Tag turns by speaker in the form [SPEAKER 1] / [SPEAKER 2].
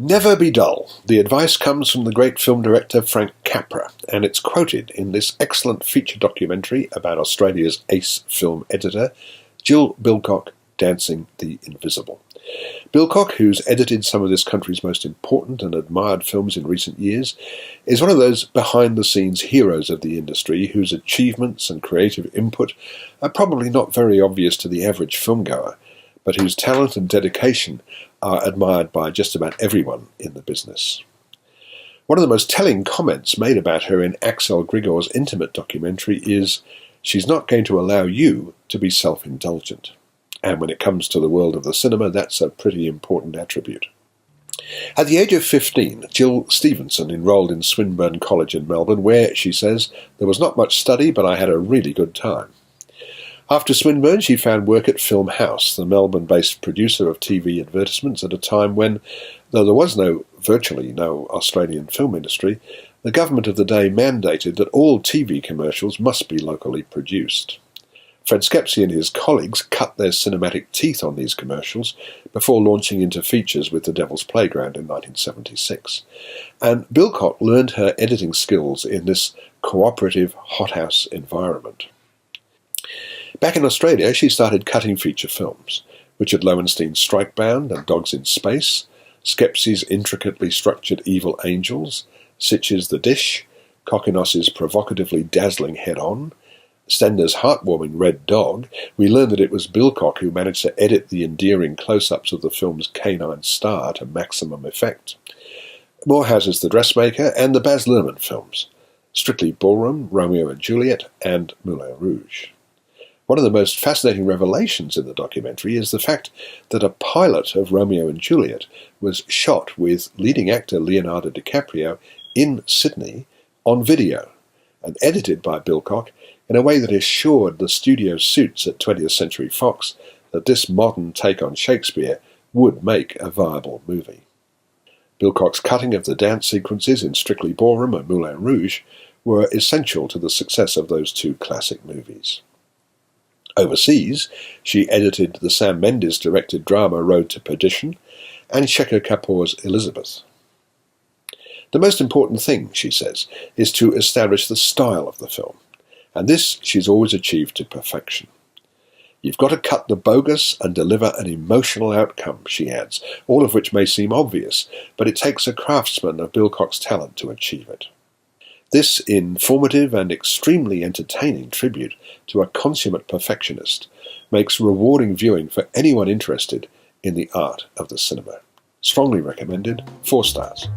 [SPEAKER 1] Never be dull. The advice comes from the great film director Frank Capra, and it's quoted in this excellent feature documentary about Australia's ace film editor, Jill Bilcock, Dancing the Invisible. Bilcock, who's edited some of this country's most important and admired films in recent years, is one of those behind-the-scenes heroes of the industry whose achievements and creative input are probably not very obvious to the average filmgoer, but whose talent and dedication are admired by just about everyone in the business. One of the most telling comments made about her in Axel Grigor's intimate documentary is, "She's not going to allow you to be self-indulgent." And when it comes to the world of the cinema, that's a pretty important attribute. At the age of 15, Jill Stevenson enrolled in Swinburne College in Melbourne, where, she says, "There was not much study, but I had a really good time." After Swinburne, she found work at Film House, the Melbourne-based producer of TV advertisements at a time when, though there was virtually no Australian film industry, the government of the day mandated that all TV commercials must be locally produced. Fred Skepsey and his colleagues cut their cinematic teeth on these commercials before launching into features with The Devil's Playground in 1976. And Bilcock learned her editing skills in this cooperative hothouse environment. Back in Australia, she started cutting feature films. Richard Lowenstein's Strikebound and Dogs in Space, Skepsey's intricately structured Evil Angels, Sitch's The Dish, Kokinos's provocatively dazzling Head On, Stender's heartwarming Red Dog. We learn that it was Bilcock who managed to edit the endearing close-ups of the film's canine star to maximum effect. Morehouse's The Dressmaker and the Baz Luhrmann films, Strictly Ballroom, Romeo and Juliet, and Moulin Rouge. One of the most fascinating revelations in the documentary is the fact that a pilot of Romeo and Juliet was shot with leading actor Leonardo DiCaprio in Sydney on video and edited by Bilcock in a way that assured the studio suits at 20th Century Fox that this modern take on Shakespeare would make a viable movie. Bilcock's cutting of the dance sequences in Strictly Ballroom and Moulin Rouge were essential to the success of those two classic movies. Overseas, she edited the Sam Mendes-directed drama Road to Perdition and Shekhar Kapoor's Elizabeth. The most important thing, she says, is to establish the style of the film, and this she's always achieved to perfection. You've got to cut the bogus and deliver an emotional outcome, she adds, all of which may seem obvious, but it takes a craftsman of Bilcock's talent to achieve it. This informative and extremely entertaining tribute to a consummate perfectionist makes rewarding viewing for anyone interested in the art of the cinema. Strongly recommended, 4 stars.